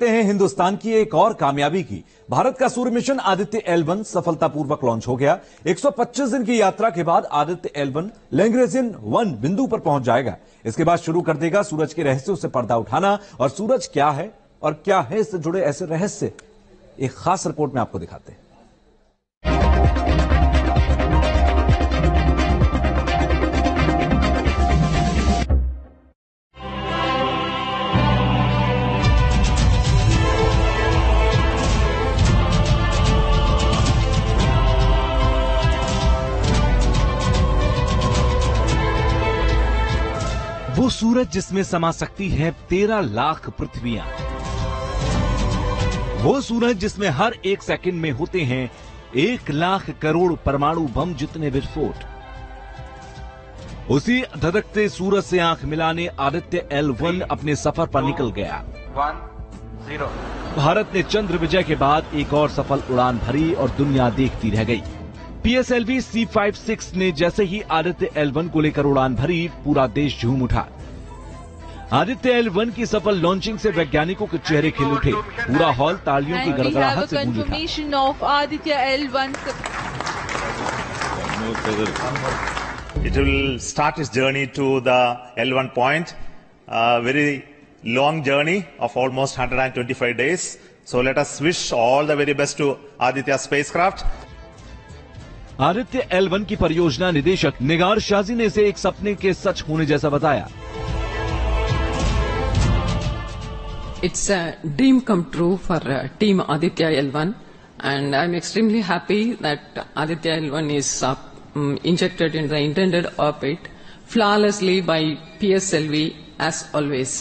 हैं हिंदुस्तान की एक और कामयाबी की। भारत का सूर्य मिशन आदित्य L1 सफलतापूर्वक लॉन्च हो गया। 125 दिन की यात्रा के बाद आदित्य L1 लैंग्रेजियन 1 बिंदु पर पहुंच जाएगा। इसके बाद शुरू कर देगा सूरज के रहस्यों से पर्दा उठाना। और सूरज क्या है और क्या है इससे जुड़े ऐसे रहस्य, एक खास रिपोर्ट में आपको दिखाते हैं। वो सूरज जिसमें समा सकती है 13 लाख पृथ्वियां। वो सूरज जिसमें हर एक सेकंड में होते हैं 1 लाख करोड़ परमाणु बम जितने विस्फोट। उसी धधकते सूरज से आंख मिलाने आदित्य L1 अपने सफर पर निकल गया। 1-0। भारत ने चंद्र विजय के बाद एक और सफल उड़ान भरी और दुनिया देखती रह गई। PSLV C56 ने जैसे ही आदित्य L1 को लेकर उड़ान भरी, पूरा देश झूम उठा। आदित्य L1 की सफल लॉन्चिंग से वैज्ञानिकों के चेहरे खिल उठे। पूरा हॉल तालियों की गड़गड़ाहट से गूंज उठा। It will start its journey to the L1 point, a very long journey of almost 125 days. So let us wish all the very best to Aditya spacecraft. Aditya L1 की परियोजना निदेशक निगार शाजी ने इसे एक सपने के सच होने जैसा बताया। It's a dream come true for team Aditya L1, and I'm extremely happy that Aditya L1 is injected in the intended orbit flawlessly by PSLV as always.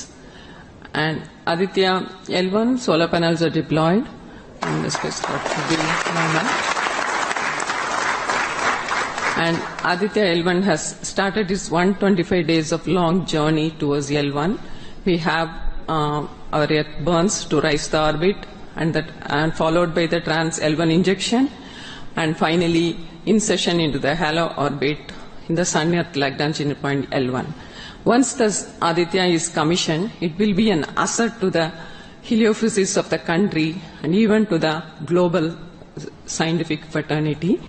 And Aditya L1 solar panels are deployed, and the spacecraft will be normal. And Aditya L1 has started its 125 days of long journey towards L1. We have our Earth burns to rise the orbit, and followed by the trans L1 injection, and finally insertion into the halo orbit in the Sun Earth Lagrange point L1. Once the Aditya is commissioned, it will be an asset to the heliophysics of the country and even to the global scientific fraternity.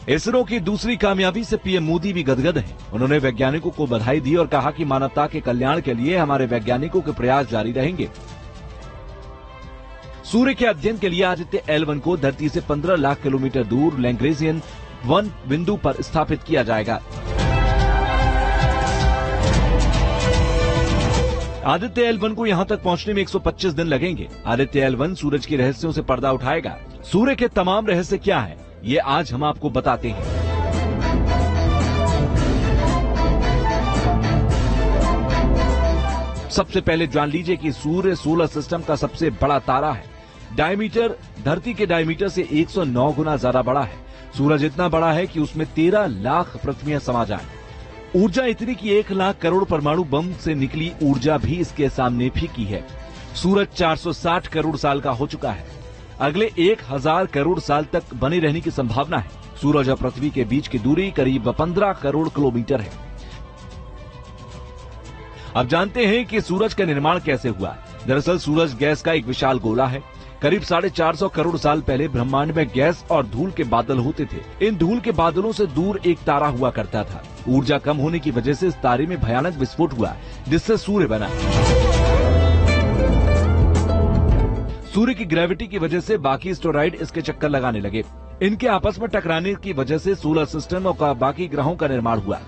ISRO की दूसरी कामयाबी से PM Modi भी गदगद हैं। उन्होंने वैज्ञानिकों को बधाई दी और कहा कि मानवता के कल्याण के लिए हमारे वैज्ञानिकों के प्रयास जारी रहेंगे। सूर्य के अध्ययन के लिए आदित्य L1 को धरती से 15 लाख किलोमीटर दूर लैंग्रेजियन 1 बिंदु पर स्थापित किया जाएगा। आदित्य L1 को यहां तक पहुंचने में 125 दिन लगेंगे। आदित्य L1 सूरज के रहस्यों से पर्दा उठाएगा। सूर्य के तमाम रहस्य क्या हैं, ये आज हम आपको बताते हैं। सबसे पहले जान लीजिए कि सूर्य सोलर सिस्टम का सबसे बड़ा तारा है। डायमीटर धरती के डायमीटर से 109 गुना ज्यादा बड़ा है। सूरज इतना बड़ा है कि उसमें 13 लाख पृथ्वियां समा जाएं। ऊर्जा इतनी कि 1 लाख करोड़ परमाणु बम से निकली ऊर्जा भी इसके सामने फीकी है। सूरज 460 करोड़ साल का हो चुका है। अगले 1000 करोड़ साल तक बने रहने की संभावना है। सूरज और पृथ्वी के बीच की दूरी करीब 15 करोड़ किलोमीटर है। अब जानते हैं कि सूरज का निर्माण कैसे हुआ। दरअसल सूरज गैस का एक विशाल गोला है। करीब 450 करोड़ साल पहले ब्रह्मांड में गैस और धूल के बादल होते थे। इन धूल के बादलों से दूर एक तारा हुआ करता था। ऊर्जा कम होने की वजह से इस तारे में भयानक विस्फोट हुआ, जिससे सूर्य बना। सूर्य की ग्रेविटी की वजह से बाकी एस्टेरॉइड इसके चक्कर लगाने लगे। इनके आपस में टकराने की वजह से सोलर सिस्टम और बाकी ग्रहों का निर्माण हुआ।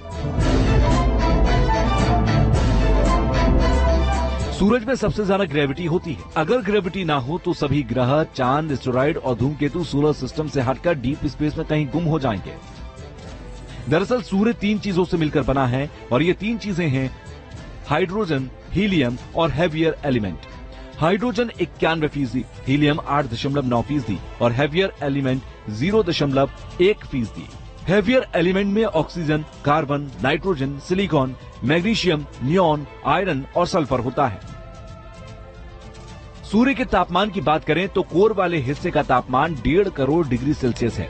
सूरज में सबसे ज्यादा ग्रेविटी होती है। अगर ग्रेविटी ना हो तो सभी ग्रह, चांद, एस्टेरॉइड और धूमकेतु सोलर सिस्टम से हटकर डीप स्पेस में कहीं गुम हो जाएंगे। दरअसल सूर्य 3 चीजों से मिलकर बना है और ये 3 चीजें हैं हाइड्रोजन, हीलियम और हैवियर एलिमेंट। हाइड्रोजन 91%, हीलियम 8.9% और हैवियर एलिमेंट 0.1%। हैवियर एलिमेंट में oxygen, carbon, nitrogen, silicon, magnesium, neon, iron और सल्फर होता है। सूर्य के तापमान की बात करें तो कोर वाले हिस्से का तापमान 1.5 करोड़ डिग्री सेल्सियस है।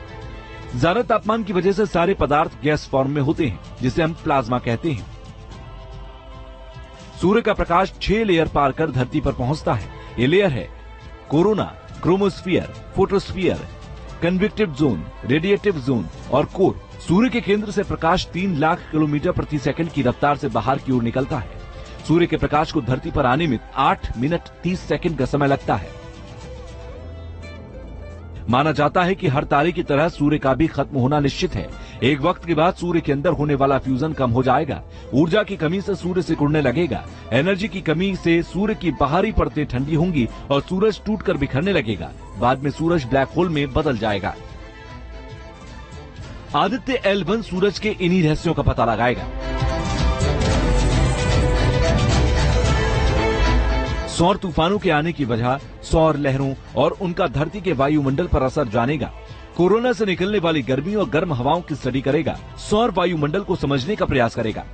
ज्यादा तापमान की वजह से सारे पदार्थ गैस फॉर्म में होते हैं, जिसे हम प्लाज्मा कहते हैं। सूर्य का प्रकाश 6 लेयर पार कर धरती पर पहुंचता है। ये लेयर है corona, chromosphere, photosphere, convective zone, radiative zone और कोर। सूर्य के केंद्र से प्रकाश 3 लाख किलोमीटर प्रति सेकंड की रफ्तार से बाहर की ओर निकलता है। सूर्य के प्रकाश को धरती पर आने में 8 मिनट 30 सेकंड का समय लगता है। माना जाता है कि हर तारे की तरह सूर्य का भी खत्म होना निश्चित है। एक वक्त के बाद सूर्य के अंदर होने वाला फ्यूजन कम हो जाएगा। ऊर्जा की कमी से सूर्य सिकुड़ने लगेगा। एनर्जी की कमी से सूर्य की बाहरी परतें ठंडी होंगी और सूरज टूटकर बिखरने लगेगा। बाद में सूरज ब्लैक होल में बदल जाएगा। आदित्य L1 सूरज के इन्हीं रहस्यों का पता लगाएगा। सौर तूफानों के आने की वजह, सौर लहरों और उनका धरती के वायुमंडल पर असर जानेगा। कोरोना से निकलने वाली गर्मी और गर्म हवाओं की स्टडी करेगा। सौर वायुमंडल को समझने का प्रयास करेगा।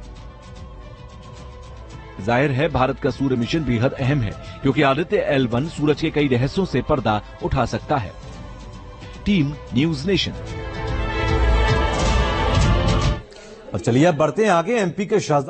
जाहिर है भारत का सूर्य मिशन बेहद अहम है, क्योंकि आदित्य L1 सूरज के कई रहस्यों से पर्दा उठा सकता है। Team news nation. और चलिए अब बढ़ते हैं आगे। एमपी के शाहजहां